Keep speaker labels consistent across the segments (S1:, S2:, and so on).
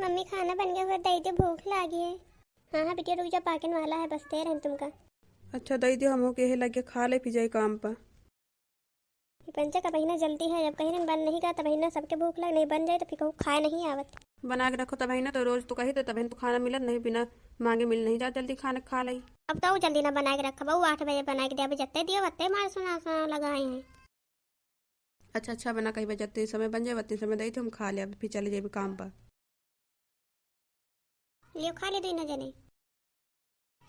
S1: Mummy खाना बन गया, दही दे, भूख लगी है। हाँ हाँ बेटिया रुक जा, पाकन वाला है, बस दे रहे हैं तुमका।
S2: अच्छा दई दे, हम के लगे खा ले पी जाए काम पर।
S1: पंचा का महीना जल्दी है, जब कहीं बन नहीं का तब ना सबके भूख लग नहीं बन जाए तो फिर कहूँ खाए नहीं आवत।
S2: बना के रखो तब ना, तो रोज तो कही तब तो खाना मिलत नहीं, बिना मांगे मिल नहीं जा, जल्दी खाना खा ली।
S1: अब तो जल्दी ना बना के रखा बहू, 8 बजे बना के दिया, जत्ते दियो वत्ते मार सुना सुना लगाए हैं।
S2: अच्छा अच्छा बना, कहीं बजते समय बन जाए, बत्ती समय दई तो हम खा ले, फिर चले जाए काम पर।
S1: लियो खा ले दो ना जने।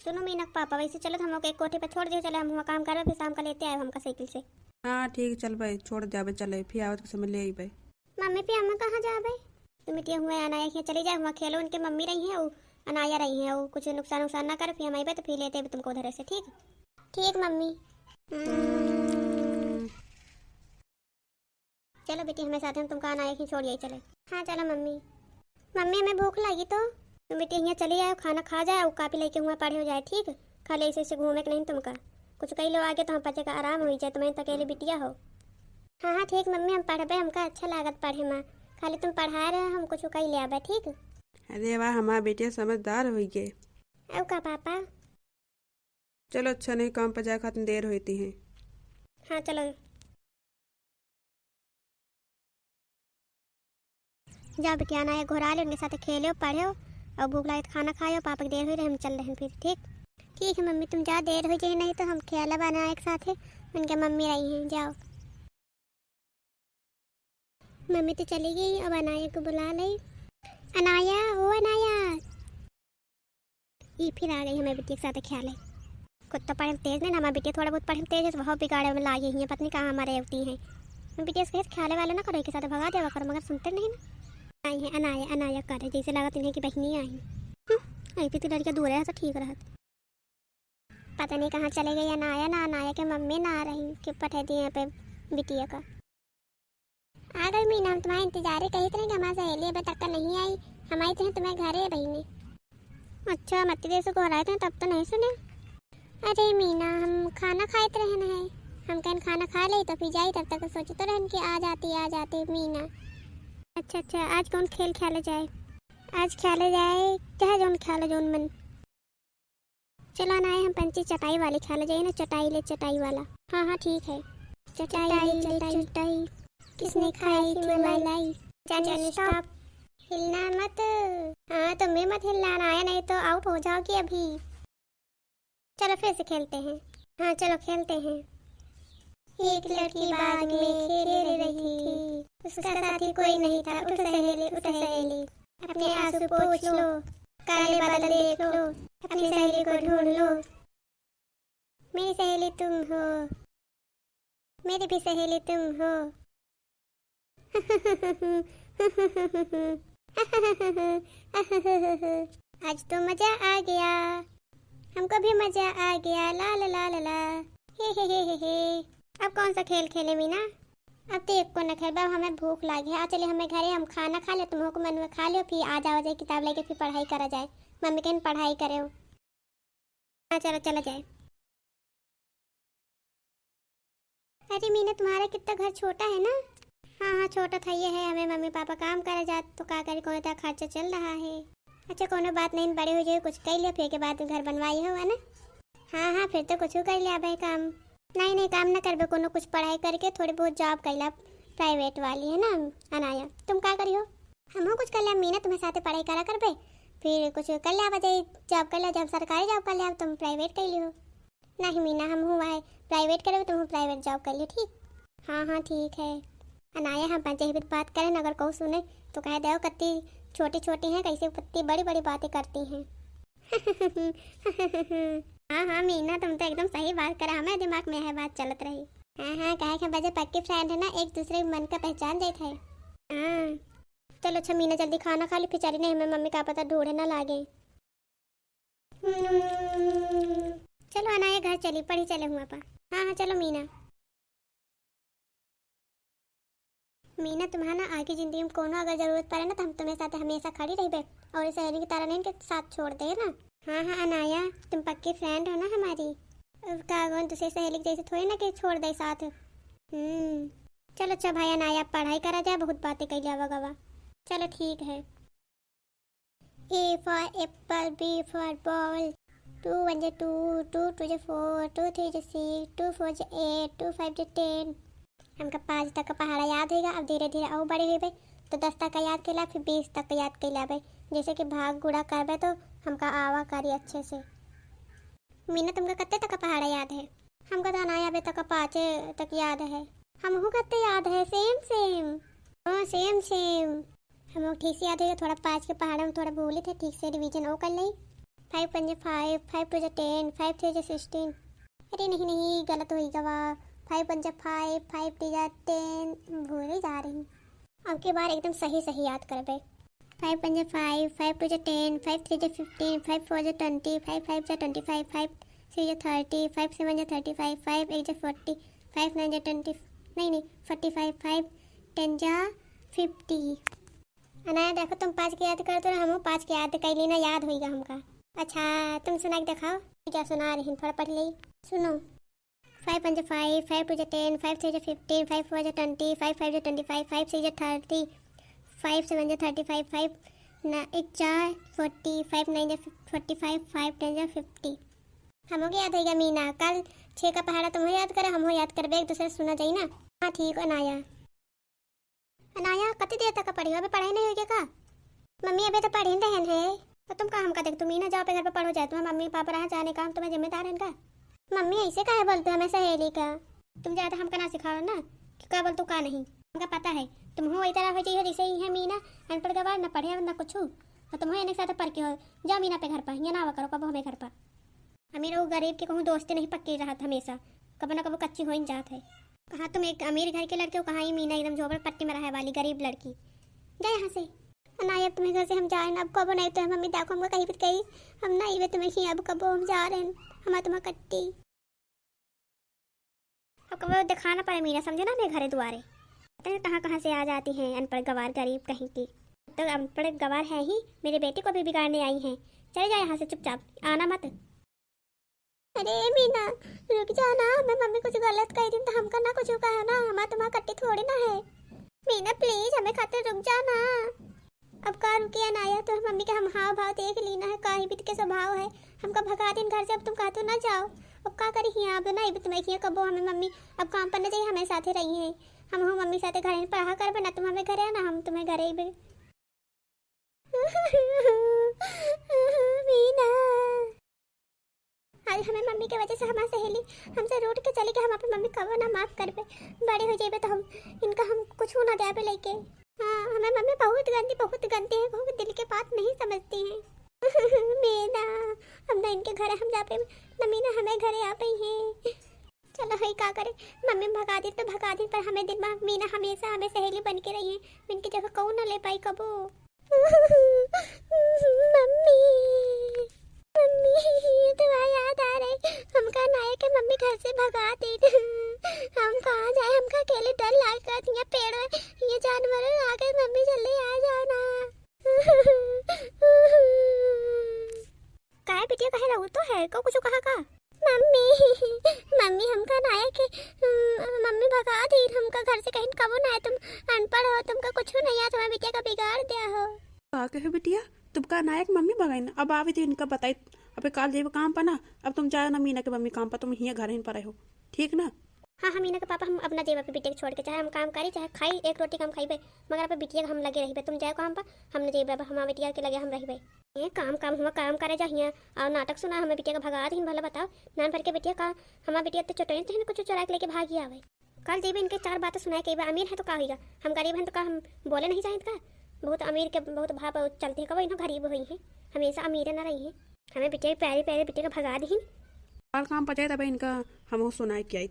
S1: सुनो मीनक पापा, वैसे चलो हम लोग एक कोठे पे छोड़ दियो, चले हम वहाँ काम कर, फिर शाम का लेते आए हमका साइकिल से।
S2: हाँ ठीक, चल भाई छोड़ दे, चले फिर आवत के समय ले आई भाई।
S1: मम्मी पे अम्मा कहाँ जा भाई? तुम इतने हुए अनाया के चले जाए, वहाँ खेलो, उनके मम्मी रही है, वो अनाया रही है, वो कुछ नुकसान उकसान ना करे, फिर हम आई तो फिर लेते तुमको उधर से। ठीक ठीक मम्मी। चलो बेटी हमें साथ, हम तुमको अनाया की छोड़ यही चले। हाँ चलो मम्मी। मम्मी हमें भूख लगी तो तुम बेटी यहाँ चली जाओ, खाना खा जाए, कापी लेके हुआ पढ़े हो जाए। ठीक खाली ऐसे घूमे के नहीं तुमका, कुछ कई लोग आगे तो हम बच्चे का आराम हो जाए, तुम्हें तो अकेले बिटिया हो। हाँ हाँ ठीक मम्मी, हम पढ़बे, हमका अच्छा लागत पढ़े माँ, खाली तुम पढ़ा रहे हम कुछ कई ले आबे। ठीक
S2: अरे वाह, हमारा बेटिया समझदार हो गए।
S1: अब का पापा?
S2: चलो अच्छा, नहीं काम पर जाए खातिर देर होती है।
S1: हाँ चलो जाओ बेटी, आना है घोरा ले, उनके साथ खेलो पढ़ो और भूख लगे तो खाना खाओ, पापा की देर हुई रहे हम चल रहे हैं फिर। ठीक ठीक है मम्मी, तुम जा, देर हो जाए नहीं तो हम खेला बना एक साथ है, उनके मम्मी रही हैं। जाओ मम्मी तो चली गई, अब अनाया को बुला ले। अनाया हो अनाया, ये फिर आ गई हमें बेटी के साथ ख्याल है। कुत्ता पढ़े तेज नहीं ना, हमारी बेटी थोड़ा बहुत पढ़े तेज है तो बहुत बिगाड़े में लागी हैं, पत्नी कहाँ हमारे होती हैं। मैं बेटी इसके ख्याल वाले ना करो, के साथ भगा देवा करो, मगर सुनते नहीं ना। आई है अनाया, अनाया कर जैसे लगा तुम्हें कि बहनी आई। आई थी लड़कियाँ दूर है तो ठीक रहा, पता नहीं कहाँ चले गई अनाया, ना अनाया के मम्मी ना आ रही कि पठे दी यहाँ पे बिटिया का। आ गई मीना, हम तुम्हारा इंतजार ही कही थे कि हमारी सहेली अभी तक नहीं आई, हम आई थे तुम्हें घर है बहनी। अच्छा मत देर से घर आए थे तब तो नहीं सुने। अरे मीना हम खाना खाए रहना है, हम कहीं खाना खा ले तो फिर जाई, तब तक सोचे तो रहन कि आ जाती मीना। अच्छा अच्छा, आज कौन खेल खेले जाए? आज खेले जाए चाहे जोन खेले जोन मन। चलो ना हम पंची चटाई वाली खेले जाए ना, चटाई ले चटाई वाला। हाँ हाँ ठीक है, चटाई चटाई चटाई किसने खाई थी मलाई। स्टॉप, हिलना मत। हाँ तुम्हें मत हिलना आया, नहीं तो आउट हो जाओगी अभी। चलो फिर से खेलते हैं। हाँ चलो खेलते हैं। एक लड़की बाग में खेल रही थी, उसका साथी कोई नहीं था, उठ सहेली उठ सहेली, अपने आंसू पोंछ लो, काले बादल देख लो, अपनी सहेली को ढूंढ लो। मेरी सहेली तुम हो, मेरी भी सहेली तुम हो। आज तो मजा आ गया, हमको भी मजा आ गया, ला ला ला ला ला, हे। अब कौन सा खेल खेले मीना? अब तो एक को न खेल, बाब हमें भूख लगी है, आ चले हमें घरे, हम खाना खा ले, तुम को मन में खा लो, फिर आ जाओ किताब लेके फिर पढ़ाई करा जाए, मम्मी कहीं पढ़ाई करे हो। हाँ चलो चला जाए। अरे मीना तुम्हारा कितना घर छोटा है ना? हाँ हाँ छोटा था ये है, हमें मम्मी पापा काम करा जाते तो का करे, कौन सा खर्चा चल रहा है। अच्छा कोनो बात नहीं, बड़े हो जाए कुछ कर लिया, फिर के बाद घर बनवाई हो है ना। हाँ हाँ फिर तो कुछ कर लिया भाई काम। नहीं काम ना करबे, कोनो कुछ पढ़ाई करके थोड़ी बहुत जॉब कर लिया, प्राइवेट वाली है ना अनाया। तुम क्या करी हो? हम कुछ कर लिया मीना, तुम्हें साथ पढ़ाई करा करबे, फिर कुछ कर लिया बजाई जॉब कर लिया, जब सरकारी जॉब कर लिया तुम प्राइवेट कर लियो। नहीं मीना हम हुआ है प्राइवेट करे, तुम प्राइवेट जॉब कर लियो। ठीक हाँ हाँ ठीक है अनाया, हम पंचायत बात करें, अगर कहूँ सुने तो कह दो कत्ती छोटी छोटी हैं, कैसे कत्ती बड़ी बड़ी बातें करती हैं। हाँ हाँ मीना तुम तो एकदम सही बात करा, हमें दिमाग में है बात चलत रही। हाँ हाँ कहे के बजे पक्की फ्रेंड है ना, एक दूसरे मन का पहचान देते है। हाँ चलो अच्छा मीना जल्दी खाना खा ली, फिर नहीं हमें मम्मी का पता ढूंढे ना लागे। चलो अनाया घर चली, पढ़ी चले हुआ पर। हाँ हाँ चलो मीना। मीना तुम्हारा आगे जिंदगी में कोनो अगर जरूरत पड़े ना तो हम तुम्हें साथ हमेशा खड़ी रही बे, और इस सहेली की तरह नहीं के साथ छोड़ दे ना। हाँ हाँ अनाया तुम पक्की फ्रेंड हो ना हमारी, का दूसरी सहेली जैसे थोड़ी ना कि छोड़ दे साथ। चलो अच्छा भाई अनाया पढ़ाई करा जाए, बहुत बातें कर लिया गवा। चलो ठीक है। A for apple, B for ball. 2 1 2, 2 2 4, 2 3 6, 2 4 8, 2 5 10. हमका 5 तक का पहाड़ा याद होगा। अब धीरे धीरे और बड़े हुए तो 10 तक का याद कैला, फिर 20 तक का याद कैला भाई। जैसे कि भाग गुड़ा करबे तो हमका आवा करी अच्छे से। मीना तुमका कत्ते तक का पहाड़ा याद है? हमका तो अनाया बे तक का 5 तक याद है। हमको कत्ते याद है? Same same. हाँ सेम सेम। हम ठीक से याद होगा। थोड़ा 5 के पहाड़ा में थोड़ा भूले थे, ठीक से रिवीजन और कर ली। 5 1 5, 5 2 10, 5 3 16। अरे नहीं नहीं गलत हो गया। 5 1 5, 5 3 10, भूल ही जा रही। अब के बार एकदम सही सही याद कर बे। 5 1 5, 5 2 10, 5 3 15, 5 4 20, 5 5 25, 5 6 30, 5 7 35, 5 8 40, 5 9 20, नहीं 45, 5 10 50। अनाया देखो तुम 5 के याद कर तो हम 5 के याद कर लेना, याद होगा हमका। अच्छा तुम सुना के दिखाओ क्या सुना रही, थोड़ा पढ़ ली। सुनो 5 1 5, 5 2 10, 5 3 15, 5 4 20, 5 5 25, 5 6 30, 5 7 35, 5 8 40, 5 9 45, 5 10 50। हमको याद होगा मीना। कल 6 का पहाड़ा तुम याद करे, हम याद करबे, एक दूसरे सुना जाई ना। हाँ ठीक है। अनाया अनाया कति देर तक पढ़ी हो? अभी पढ़ाई नहीं होगी का? मम्मी अभी तो पढ़ी रहन है। तो तुम काम का देख, तुम ही ना जाओ पे घर पे पढ़ो जाए। तुम्हें मम्मी पापा रहा जाने का, हम तुम्हें जिम्मेदार है का? मम्मी ऐसे काहे बोलते हो हमें सहेली का? तुम ज्यादा हमका ना सिखाओ ना कि क्या बोल तू का नहीं। हमका पता है तुम हो इस तरह हो जाइए जैसे ही है मीना, अनपढ़ गवार ना पढ़े ना कुछ, और तुम हो एक साथ पढ़ के हो। जाओ मीना पे घर पर, ये ना करो कब हमें घर पर। अमीर और गरीब के कहूँ दोस्ती नहीं पक्की रहा हमेशा, कब ना कब कच्ची हो ही जात है। कहाँ तुम एक अमीर घर के लड़के हो, कहाँ ही मीना एकदम झोपड़ पट्टी में रहे वाली गरीब लड़की। जा यहाँ से। नहीं अब तुम्हें घर से हम जा रहे हैं, अब कब नहीं तो मम्मी देखो हमको कहीं भी कहीं हम नहीं वे तुम्हें ही, अब कब हम जा रहे हैं, हमारा तुम्हें कट्टी। अब कब दिखाना पड़े मीना, समझे ना, मेरे घरे दुआरे कहाँ कहाँ से आ जाती हैं अनपढ़ गवार गरीब कहीं की। तो अनपढ़ गवार है ही, मेरे बेटे को भी बिगाड़ने आई हैं। चले जाए यहाँ से चुपचाप, आना मत। अरे मीना रुक जाना, मैं मम्मी कुछ गलत कह दी तो हमका ना कुछ कहा ना, हमारा तुम्हारा कट्टी थोड़ी ना है। मीना प्लीज हमें खातिर रुक जाना। अब का रुके अनाया, तो मम्मी के हम हाव भाव देख लीना है, का ही बीत के स्वभाव है। हमका भगा दिन घर से, अब तुम कहते ना जाओ। अब का करी हिया अब ना तुम्हें हिया कबो हमें मम्मी अब काम पर न जाइए, हमें साथे रही हैं। हम हो मम्मी साथे घर पढ़ा कर ना, तुम हमें घरे ना, हम तुम्हें घरे ही। मीना आज हमें मम्मी के वजह से हमारी सहेली हमसे रूठ के चली गई, हम अपनी मम्मी कब ना माफ कर पे, बड़े हो जाए तो हम इनका हम कुछ ना दे पे लेके। हाँ हमें मम्मी बहुत गंदी है, बहुत दिल के बात नहीं समझती हैं। मीना हम ना इनके घर हम जा पे, मम्मी ना हमें घरे आ गई है। चलो है का करे, मम्मी भगा दी तो भगा दी, पर हमें दिन में मीना हमेशा हमें सहेली बन के रही है, इनकी जगह कौन ना ले पाई कबो। मम्मी तुम्हारा याद आ रही, हमका नाये के मम्मी घर से भगा दी। हम कहाँ जाए, हमका अकेले डर लगता है, ये पेड़ में ये जानवर आ गए, मम्मी जल्दी आ जाना। काहे बिटिया कहे रहू तो है को कुछ कहा का? मम्मी हमका नाये के मम्मी भगा दी, हमका घर से कहीं कबो ना आए, तुम अनपढ़ हो, तुमका कुछ नहीं याद, तुम्हारे बिटिया का बिगाड़ दिया हो।
S2: का कहे बिटिया तुमका नायक मम्मी भगाई ना, अब आवे तो इनका बताई। अबे काल जेब काम पर ना, अब तुम जाओ ना मीना के मम्मी काम पर, तुम हिया घर पर रहो, ठीक ना? हाँ हाँ मीना के पापा हम अपना जेब पे बिटिया छोड़ के, चाहे हम काम करी चाहे खाई, एक रोटी काम खाई, मगर अब बिटिया हम लगे रही। तुम जाओ काम पर, हमने जेब हमारा बिटिया के लगे हम रही। ये काम हम काम करे जाइए और नाटक सुना, हमें बिटिया का भगा दी। भला बताओ नान भर के बिटिया का हमारा बिटिया तो चटोरी थे, कुछ चुरा के लेके भागी आवे। कल जेब इनके 4 बातें सुनाए, कई बार अमीर है तो का होगा, हम गरीब हैं तो का हम बोले नहीं चाहिए का? बहुत अमीर के बहुत भाव चलते हैं, कब गरीब हुई है, हमेशा अमीर ना रही है। हमें बिटिया प्यारे प्यारे बिटिया का भगा दी। काल काम पर जाए तब इनका हम सुनाए क्या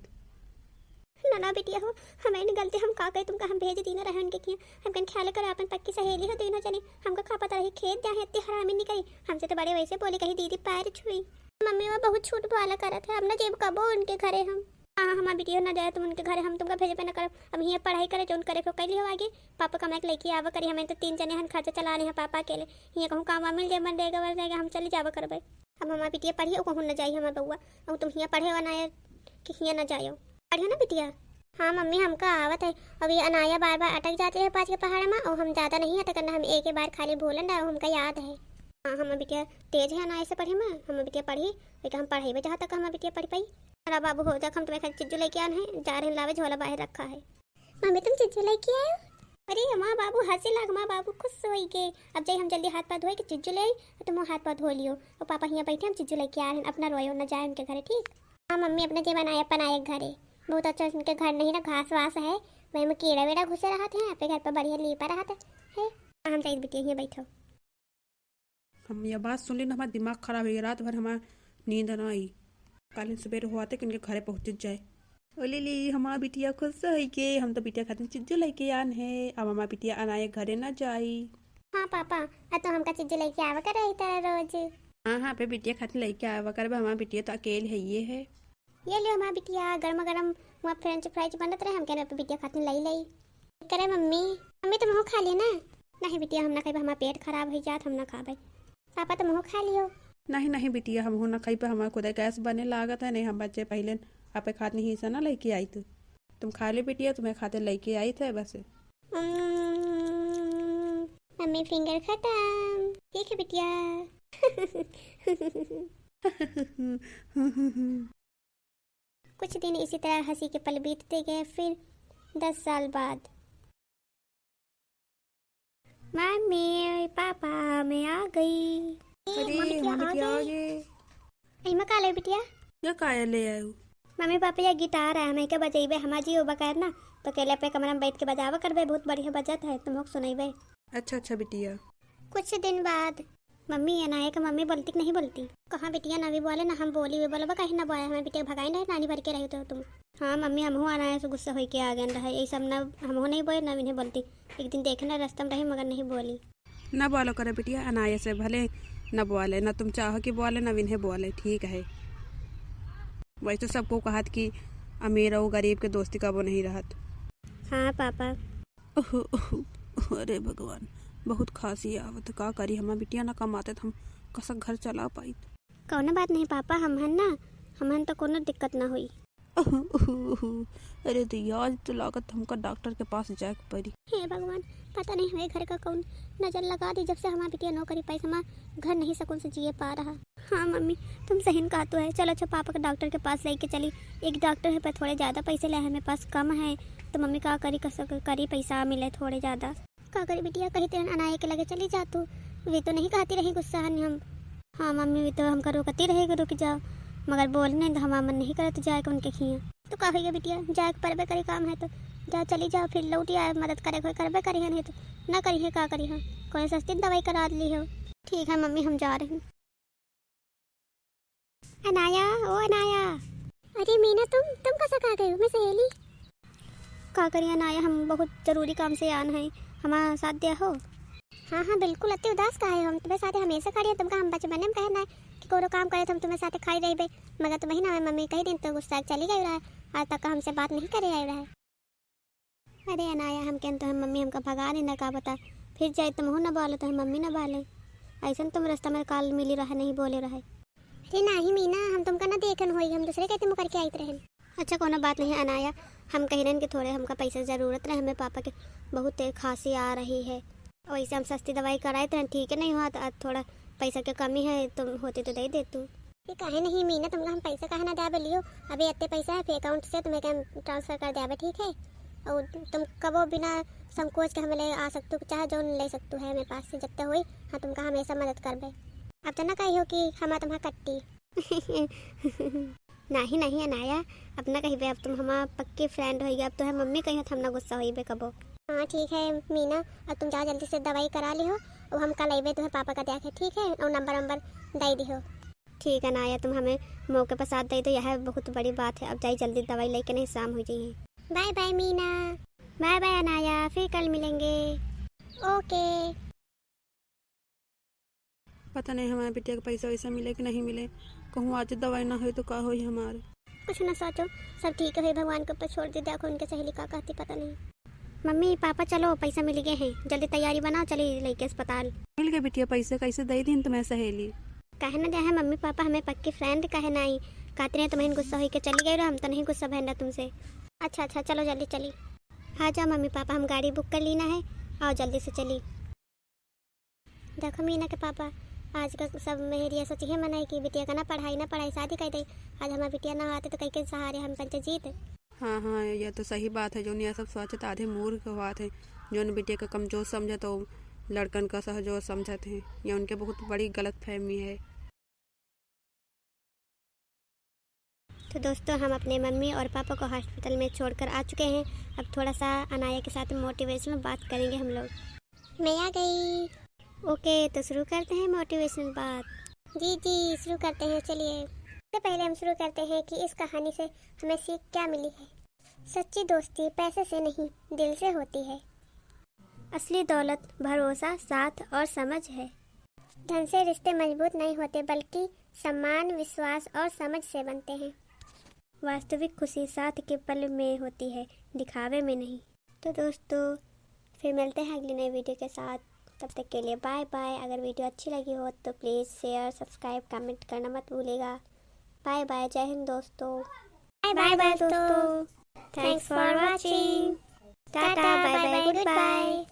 S1: ना बिटिया हो, हमें नहीं गलती, हम का कही तुमका हम भेज दी ना रहे उनके किया, हम कहीं ख्याल कर अपन पक्की सहेली हो तीनों जने, हमका खा पता रही खेत जाए इतनी हरामी नहीं करी, हमसे तो बड़े वैसे बोली कही दीदी पैर छुई। मम्मी वो बहुत छूट बोला करा था, अब ना जेब कबो उनके घरे हम। हाँ हमारा बिटिया ना जाए तुम उनके घरे, हम तुमका भेजे पे ना करो। अब यहाँ पढ़ाई करे जो करे फिर कैली हो आगे, पापा कमा के लेके आवा करी, हमें तो 3 जने हम खर्चा चलाने हैं पापा अकेले, यहाँ कहूँ काम मिल जाए मन रहेगा वर रहेगा, हम चले जावा करबे। अब हमारा बिटिया पढ़िए कहूँ ना जाइए हमारा बउआ, और तुम यहाँ पढ़े ना कि यहाँ ना जाओ, पढ़ियो ना बिटिया। हाँ मम्मी हमका आवत है, अब ये अनाया बार बार अटक जाते हैं 5 के पहाड़ में, और हम ज़्यादा नहीं अटकना, हम एक ही बार खाली भूलन रहा, हमका याद है। हाँ हम बिटिया तेज है ना ऐसे पढ़े में, हम बिटिया पढ़ी लेकिन हम पढ़ेबे जहाँ तक हम बिटिया पढ़ पाई। अरे बाबू हो जा, हम तुम्हें खाली चिज्जू लेके आए हैं, जा रहे हैं लावे, झोला बाहर रखा है। मम्मी तुम चिज्जू लेके आए हो? अरे माँ बाबू हंसे लाग, माँ बाबू खुश होई के। अब जाइए हम जल्दी हाथ पाँव धोए के चिज्जू ले, तुम हाथ पाँव धो लियो और पापा यहाँ बैठे हम चिज्जू लेके आ रहे हैं, अपना रोयो ना जाए उनके घरे। ठीक? हाँ मम्मी अपने जे बनाए बनाए घरे बहुत अच्छा, उनके घर नहीं ना घास वास है, वही में कीड़ा वेड़ा घुसे रहते हैं, आपके घर पर बढ़िया लीपा रहता है। हम चाहिए बिटिया यहाँ बैठो।
S2: हम ये बात सुन ली ना हमारा दिमाग खराब हो गया, रात भर हमारा नींद ना आई। कल सवेरे हुआ थे कि उनके घरे पहुँच जाए। बोले ली हमारा बिटिया खुश है के, हम तो बिटिया खातिर चिज्जू लेके आन है, अब हमारा बिटिया अनाए घरे ना जाई।
S1: हाँ पापा तो हमका चिज्जू लेके आवा कर रही तरह रोज।
S2: हाँ पे बिटिया खातिर लेके आवा कर, हमारा बिटिया तो अकेले है
S1: ये लियो हमारा बिटिया गर्मा गर्म वहाँ फ्रेंच फ्राइज बनत रहे, हम कह रहे बिटिया खातिर लाई करे। मम्मी मम्मी तुम हो खा लियो ना? नहीं बिटिया हम ना खाई, हमारा पेट खराब हो जात, हम ना खाबे। पापा तुम हो खा लियो?
S2: नहीं बिटिया हम हो ना खाई, पर हमारा खुद गैस बने लागत है। नहीं हम बच्चे पहले आपे खाते नहीं ऐसा ना लेके आई थी, तुम खा ले बिटिया, तुम्हें खाते लेके आई थे बस।
S1: मम्मी फिंगर खत्म। ठीक है बिटिया। कुछ दिन इसी तरह हंसी के पल बीतते गए। फिर 10 साल बाद मम्मी पापा मैं आ गई। मैं का ले बिटिया?
S2: क्या काया ले आयु?
S1: मम्मी पापा ये गिटार है, हमें क्या बजेबे, हमार जी बकायर ना तो अकेले पे कमरा में बैठ के बजावा करबे, बहुत बढ़िया बजत है, तुम लोग सुनेबे।
S2: अच्छा बिटिया।
S1: कुछ दिन बाद मम्मी अनाया का मम्मी बोलती कि नहीं बोलती? कहाँ बिटिया ना भी बोले ना हम बोली, वे बोला कहीं ना बोले, हमें बिटिया भगाई ना नानी भर के रही तो तुम। हाँ मम्मी हमहू अनाया से गुस्सा होके आ गए रहे, ये सब ना हमहू नहीं बोले ना इन्हें बोलती। एक दिन देखना रास्ता में रही मगर नहीं बोली।
S2: ना बोलो करे बिटिया, अनाया से भले न बोले, ना तुम चाहो कि बोले ना इन्हें बोले, ठीक है। वैसे तो सबको कहत कि अमीर और गरीब के दोस्ती का वो नहीं रहत।
S1: हाँ पापा।
S2: अरे भगवान बहुत खांसी आवत, का करी, हमारा बिटिया ना कमाते तो हम कसा घर चला पाई।
S1: कौनो बात नहीं पापा, हमहन तो कोनो दिक्कत ना हुई।
S2: अरे तो आज तो लागत हमका डॉक्टर के पास जाए पड़ी।
S1: हे भगवान पता नहीं हमारे घर का कौन नजर लगा दी, जब से हमारा बिटिया नौकरी पाई हमारा घर नहीं सुकून से जिए पा रहा। हाँ मम्मी तुम सही कहा तो है, चलो अच्छा पापा को डॉक्टर के पास लेके चली। एक डॉक्टर है पर थोड़े ज़्यादा पैसे ले, हमें पास कम है तो मम्मी का करी पैसा मिले थोड़े ज़्यादा। का करी बिटिया, कहीं तेरे अनाया के लगे चली जा तू, वे तो नहीं कहती रही गुस्सा हम। हाँ मम्मी वे तो हमका रोकती रहेगी, रुक जाओ, मगर बोलने तो हमारा मन नहीं करत जाए उनके खिया। तो का होगा बिटिया, जाए परबे करे काम है तो जाओ चली जाओ, फिर लौटी आए मदद करे कोई करबे करी है, नहीं तो ना करी है, का करी है, कोई सस्ती दवाई करा ली हो। ठीक है मम्मी हम जा रहे हैं। अनाया ओ अनाया। अरे मीना तुम कैसा कहा गई हो? मैं सहेली का करिए अनाया, हम बहुत जरूरी काम से आन है, हमारा साथ दिया हो। हाँ बिल्कुल, अति उदास का है, हम तुम्हें साथ हमेशा खड़ी है, तुमका हम बचपन में कहना है कि कोनो काम करे तो हम तुम्हें साथ खाई रही, मगर तुम ही ना मम्मी कही दिन तो गुस्सा चली गई रहा, आज तक हमसे बात नहीं करे आई रहा है। अरे अनाया हम कहते हैं मम्मी हमका भगा नहीं ना, का बता फिर जाए तुम हो ना बोले तो हम मम्मी ना बोले, ऐसा तुम रास्ता में काल मिली रहा नहीं बोले रहे। अरे नहीं मीना हम तुमका ना देखन होई, हम दूसरे कहते मुकर के आई रहे। अच्छा कोनो बात नहीं अनाया, हम कह रहे हैं कि थोड़े हमका पैसा ज़रूरत रहे, हमें पापा के बहुत खांसी आ रही है, वैसे हम सस्ती दवाई कराए थे, ठीक है नहीं हुआ तो आज थोड़ा पैसा की कमी है, तुम होती तो दे दे तू। ये कहे नहीं मीना तुमका हम पैसा कहे ना दे लियो, अभी इतने पैसा है अकाउंट से तुम्हें क्या ट्रांसफर कर दे, ठीक है। और तुम कबो बिना संकोच के हमें ले आ सकते हो, चाहे जो ले सकते है मेरे पास से जब हुई। हाँ तुमका हमेशा मदद करबे, अब तो ना कही हो कि हम तुम्हारा कट्टी। नहीं अनाया अपना कही बे, अब तुम हमारा पक्की फ्रेंड होगी, अब तो है मम्मी कही तो हम ना गुस्सा होई बे कबो। हाँ ठीक है मीना, अब तुम जाओ जल्दी से दवाई करा ली हो और हम कल अबे तुम्हें पापा का देखे, ठीक है, और नंबर दे दी हो। ठीक है अनाया तुम हमें मौके पर साथ दे तो यह बहुत बड़ी बात है, अब जाइए जल्दी दवाई लेके नहीं शाम हो जाइए। Bye bye Meena. Bye bye Anaya, फिर कल मिलेंगे। ओके।
S2: पता नहीं हमारे बेटे का पैसा वैसा मिले कि नहीं मिले, कहूँ आज दवाई ना हो तो का हो हमारे।
S1: कुछ ना सोचो, सब ठीक है, भगवान के ऊपर छोड़ दे, देखो उनके सहेली का कहती पता नहीं। मम्मी पापा चलो पैसा मिल गए हैं, जल्दी तैयारी बनाओ, चली लेके अस्पताल।
S2: मिल गए बिटिया पैसे, कैसे दे दी तुम्हें सहेली?
S1: कहे ना दे मम्मी पापा हमें पक्की फ्रेंड कहे नहीं, कहते रहे तुम्हें गुस्सा हो के चली गई, हम तो नहीं गुस्सा बहन तुमसे। अच्छा चलो जल्दी चली। हाँ जाओ मम्मी पापा, हम गाड़ी बुक कर लेना है, आओ जल्दी से चली। देखो मीना के पापा आज का सब मेरी ये सोची है मनाई कि बिटिया का ना पढ़ाई शादी कर दे। आज हमारी बिटिया ना आते तो कई के सहारे हम पंच जीत।
S2: हाँ हाँ, ये तो सही बात है। जो ये सब सोचते आधे मूर्ख बात है। जो बिटिया का कमजोर समझे तो लड़कन का सहजोर समझते हैं। ये उनके बहुत बड़ी गलत फहमी है।
S1: तो दोस्तों, हम अपने मम्मी और पापा को हॉस्पिटल में छोड़कर आ चुके हैं। अब थोड़ा सा अनाया के साथ मोटिवेशनल बात करेंगे हम लोग। मैं आ गई। ओके, तो शुरू करते हैं मोटिवेशनल बात। जी शुरू करते हैं। चलिए, सबसे पहले हम शुरू करते हैं कि इस कहानी से हमें सीख क्या मिली है। सच्ची दोस्ती पैसे से नहीं, दिल से होती है। असली दौलत भरोसा, साथ और समझ है। धन से रिश्ते मजबूत नहीं होते, बल्कि सम्मान, विश्वास और समझ से बनते हैं। वास्तविक खुशी साथ के पल में होती है, दिखावे में नहीं। तो दोस्तों, फिर मिलते हैं अगली नई वीडियो के साथ। तब तक के लिए बाय बाय। अगर वीडियो अच्छी लगी हो तो प्लीज़ शेयर, सब्सक्राइब, कमेंट करना मत भूलिएगा। Bye bye. जय हिंद दोस्तों। बाय बाय दोस्तों। Thanks for watching. टाटा, बाय बाय, गुड बाय।